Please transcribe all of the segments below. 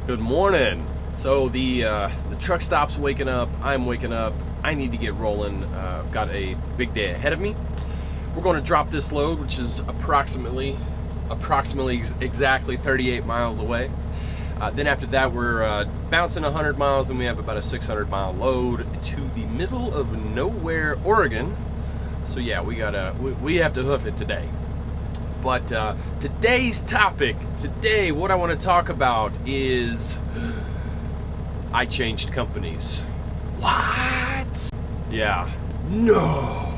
Good morning. So the truck stop's waking up. I'm waking up. I need to get rolling. I've got a big day ahead of me. We're going to drop this load, which is approximately exactly 38 miles away. Then after that, we're bouncing 100 miles, and we have about a 600-mile load to the middle of nowhere, Oregon. So yeah, we have to hoof it today. But today's topic, what I want to talk about is I changed companies. What? Yeah. No.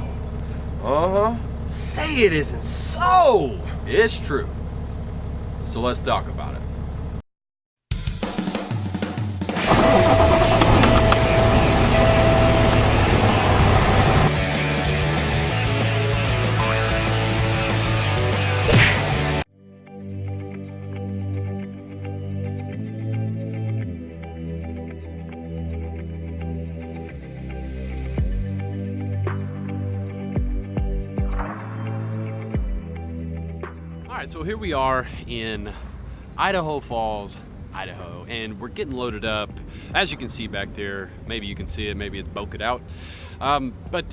Say it isn't so. It's true. So let's talk about it. Alright, so here we are in Idaho Falls, Idaho, and we're getting loaded up. As you can see back there, maybe you can see it, maybe it's bokeh out, but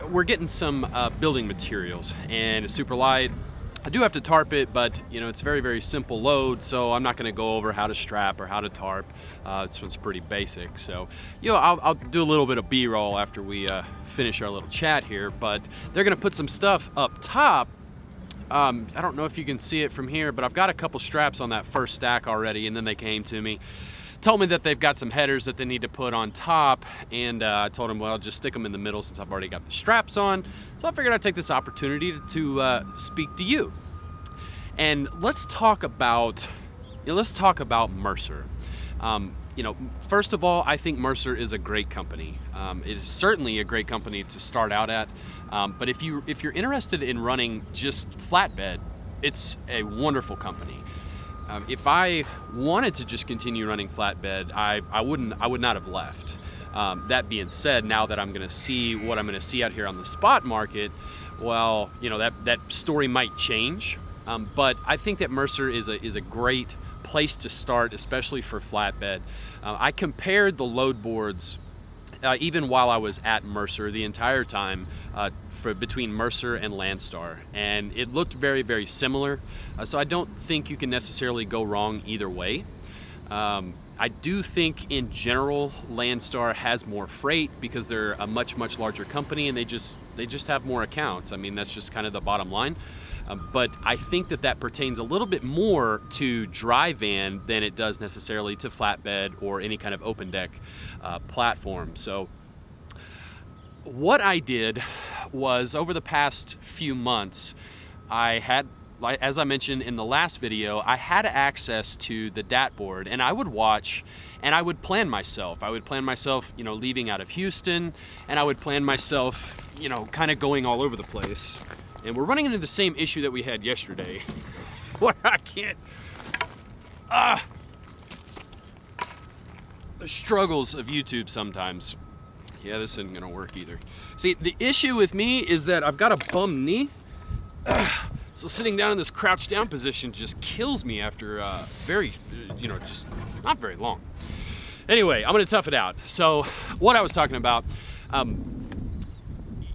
we're getting some building materials, and it's super light. I do have to tarp it, but you know, it's a very, very simple load, so I'm not going to go over how to strap or how to tarp. This one's pretty basic, so you know, I'll do a little bit of B-roll after we finish our little chat here, but they're going to put some stuff up top. I don't know if you can see it from here, but I've got a couple straps on that first stack already, and then they came to me, told me that they've got some headers that they need to put on top, and I told them, well, just stick them in the middle since I've already got the straps on. So I figured I'd take this opportunity to speak to you. And let's talk about Mercer. You know, first of all, I think Mercer is a great company. It is certainly a great company to start out at. But if you're interested in running just flatbed, it's a wonderful company. If I wanted to just continue running flatbed, I would not have left. That being said, now that I'm going to see what I'm going to see out here on the spot market, well, you know, that story might change. But I think that Mercer is a great place to start, especially for flatbed. I compared the load boards even while I was at Mercer the entire time between Mercer and Landstar, and it looked very, very similar. So I don't think you can necessarily go wrong either way. I do think in general Landstar has more freight because they're a much, much larger company, and they just have more accounts. I mean, that's just kind of the bottom line. But I think that pertains a little bit more to dry van than it does necessarily to flatbed or any kind of open deck platform. So what I did was, over the past few months, I had, as I mentioned in the last video, I had access to the DAT board, and I would watch and I would plan myself. You know, leaving out of Houston, and I would plan myself, you know, kind of going all over the place. And we're running into the same issue that we had yesterday, where I can't, the struggles of YouTube sometimes. Yeah, this isn't gonna work either. See, the issue with me is that I've got a bum knee, so sitting down in this crouched down position just kills me after just not very long. Anyway, I'm gonna tough it out. So what I was talking about,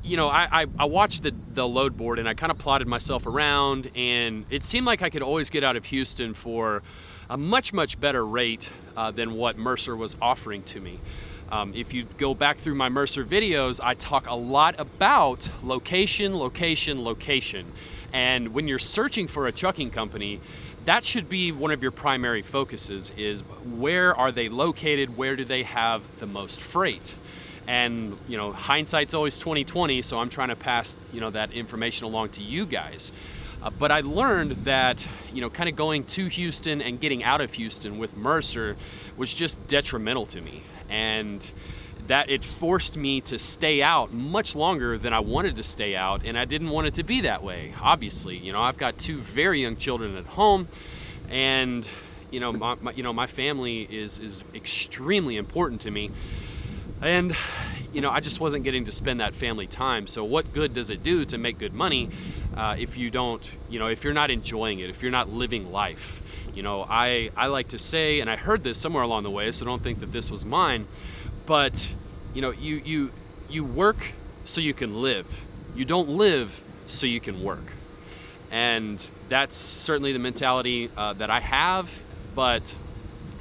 you know, I watched the load board, and I kind of plotted myself around, and it seemed like I could always get out of Houston for a much, much better rate than what Mercer was offering to me. If you go back through my Mercer videos, I talk a lot about location, location, location. And when you're searching for a trucking company, that should be one of your primary focuses, is where are they located? Where do they have the most freight? And you know, hindsight's always 20/20, so I'm trying to pass, you know, that information along to you guys. But I learned that, you know, kind of going to Houston and getting out of Houston with Mercer was just detrimental to me, and that it forced me to stay out much longer than I wanted to stay out, and I didn't want it to be that way. Obviously, you know, I've got two very young children at home, and you know, my family is extremely important to me. And I just wasn't getting to spend that family time. So what good does it do to make good money if you don't, if you're not enjoying it, if you're not living life? I like to say, and I heard this somewhere along the way, so don't think that this was mine, but you work so you can live. You don't live so you can work. And that's certainly the mentality that I have. But,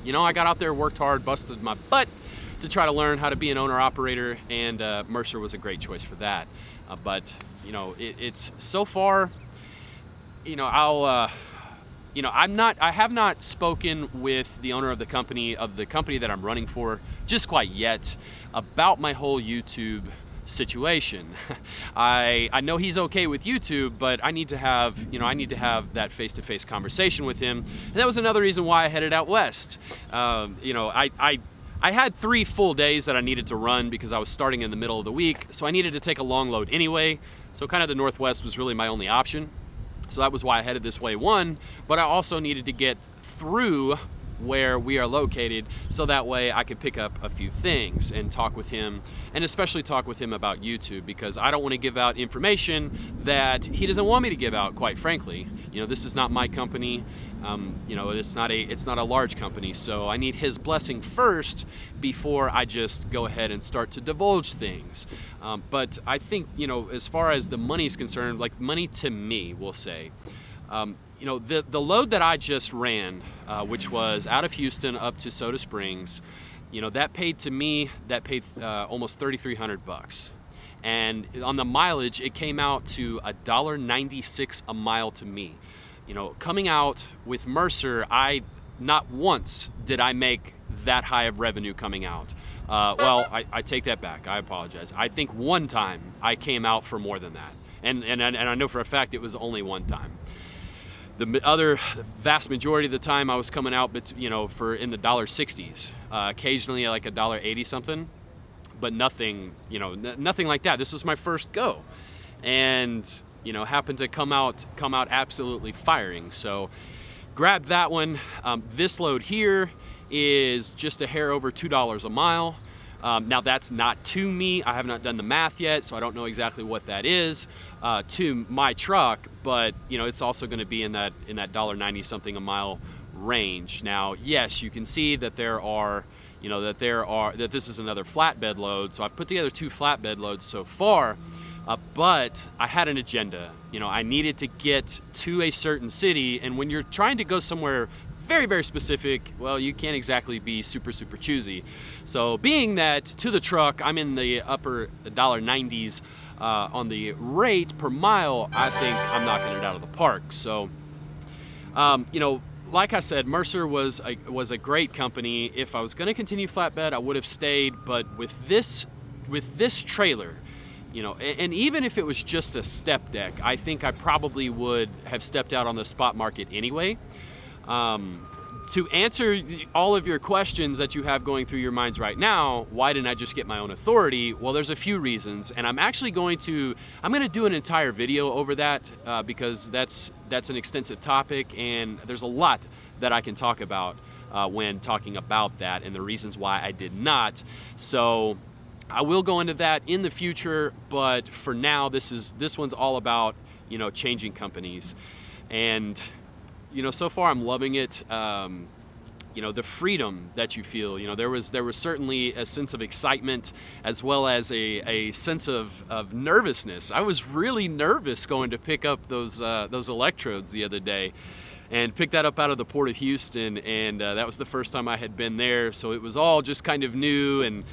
I got out there, worked hard, busted my butt to try to learn how to be an owner-operator, and Mercer was a great choice for that. But, it's so far, I have not spoken with the owner of the company that I'm running for just quite yet about my whole YouTube situation. I know he's okay with YouTube, but I need to have that face-to-face conversation with him. And that was another reason why I headed out west. I had 3 full days that I needed to run because I was starting in the middle of the week, so I needed to take a long load anyway. So kind of the Northwest was really my only option. So that was why I headed this way, one, but I also needed to get through where we are located so that way I could pick up a few things and talk with him, and especially talk with him about YouTube, because I don't want to give out information that he doesn't want me to give out, quite frankly. This is not my company. It's not a large company, so I need his blessing first before I just go ahead and start to divulge things. But I think, as far as the money's concerned, like money to me, we'll say, the load that I just ran, which was out of Houston up to Soda Springs, that paid almost $3,300. And on the mileage, it came out to $1.96 a mile to me. Coming out with Mercer, not once did I make that high of revenue coming out. I take that back. I apologize. I think one time I came out for more than that. And I know for a fact it was only one time. The vast majority of the time I was coming out, for in the $1.60s, occasionally like $1.80 something, but nothing, nothing like that. This was my first go, and happened to come out absolutely firing. So grabbed that one. This load here is just a hair over $2 a mile. Now that's not to me. I have not done the math yet, so I don't know exactly what that is to my truck, but it's also going to be in that $1.90 something a mile range. Now, yes, you can see that that this is another flatbed load. So I've put together 2 flatbed loads so far, but I had an agenda. I needed to get to a certain city, and when you're trying to go somewhere very, very specific, well, you can't exactly be super, super choosy. So being that to the truck, I'm in the upper $1.90s on the rate per mile, I think I'm knocking it out of the park. So, like I said, Mercer was a great company. If I was going to continue flatbed, I would have stayed. But with this trailer, and even if it was just a step deck, I think I probably would have stepped out on the spot market anyway. To answer all of your questions that you have going through your minds right now, why didn't I just get my own authority? Well, there's a few reasons, and I'm going to do an entire video over that because that's an extensive topic, and there's a lot that I can talk about when talking about that and the reasons why I did not. So I will go into that in the future, but for now, this one's all about changing companies. And so far I'm loving it. The freedom that you feel. There was certainly a sense of excitement as well as a sense of nervousness. I was really nervous going to pick up those electrodes the other day, and picked that up out of the Port of Houston, and that was the first time I had been there. So it was all just kind of new, and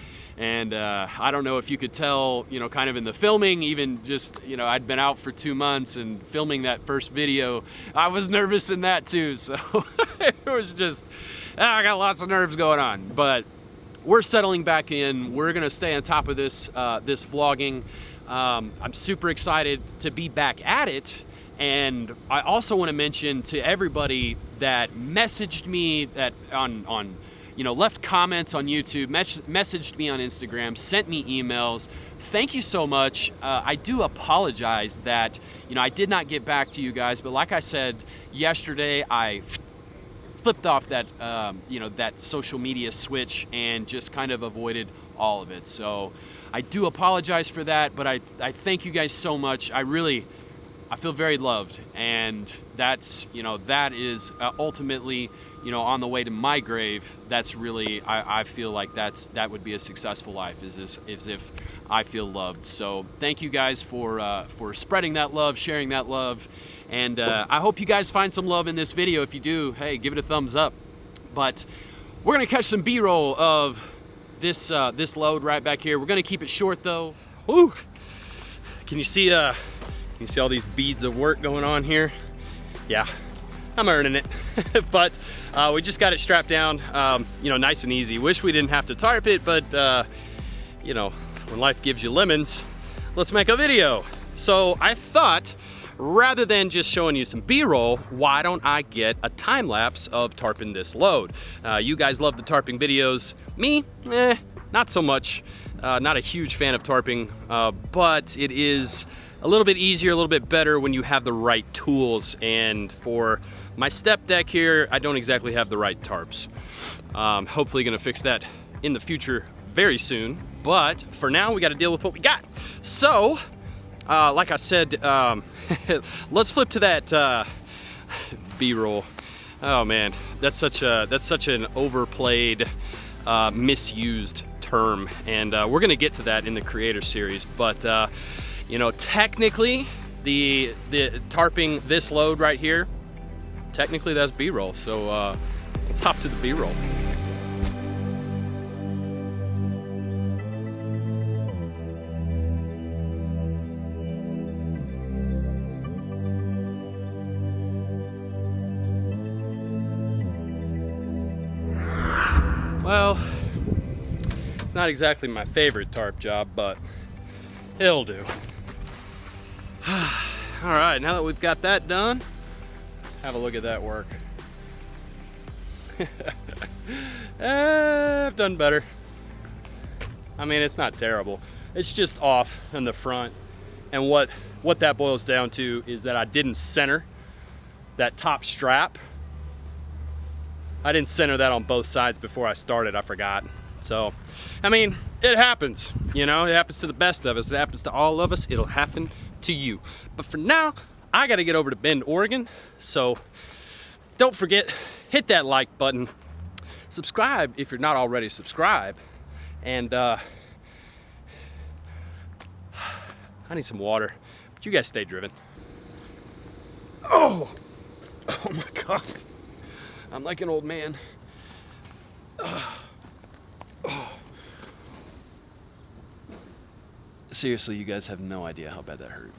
I don't know if you could tell, kind of in the filming, even just, I'd been out for 2 months and filming that first video, I was nervous in that too. So it was just, I got lots of nerves going on, but we're settling back in. We're going to stay on top of this vlogging. I'm super excited to be back at it. And I also want to mention to everybody that messaged me that left comments on YouTube, messaged me on Instagram, sent me emails. Thank you so much. I do apologize that, I did not get back to you guys, but like I said yesterday, I flipped off that, you know, that social media switch and just kind of avoided all of it. So I do apologize for that, but I thank you guys so much. I feel very loved, and that's, you know, that is ultimately, you know, on the way to my grave. That's really, I feel like that would be a successful life, is if I feel loved. So thank you guys for spreading that love, sharing that love, and I hope you guys find some love in this video. If you do, hey, give it a thumbs up. But we're gonna catch some B-roll of this this load right back here. We're gonna keep it short though. Woo! Can you see all these beads of work going on here? Yeah, I'm earning it. But we just got it strapped down, you know, nice and easy. Wish we didn't have to tarp it, but you know, when life gives you lemons, let's make a video. So I thought, rather than just showing you some B-roll, why don't I get a time lapse of tarping this load? You guys love the tarping videos. Me, not so much. Not a huge fan of tarping, but it is a little bit easier, a little bit better when you have the right tools. And for my step deck here, I don't exactly have the right tarps. Hopefully gonna fix that in the future very soon, but for now we got to deal with what we got. So like I said, let's flip to that B-roll. Oh man, that's such an overplayed, misused term, and we're gonna get to that in the creator series. But you know, technically the tarping this load right here, technically that's B-roll. So let's hop to the B-roll. Well, it's not exactly my favorite tarp job, but it'll do. All right, now that we've got that done, have a look at that work. I've done better. I mean, it's not terrible. It's just off in the front. And what that boils down to is that I didn't center that top strap. I didn't center that on both sides before I started, I forgot. So, I mean, it happens, you know, it happens to the best of us. It happens to all of us. It'll happen to you. But for now, I gotta get over to Bend, Oregon. So don't forget, hit that like button. Subscribe if you're not already subscribed. And I need some water, but you guys stay driven. Oh my God. I'm like an old man. Seriously, you guys have no idea how bad that hurt.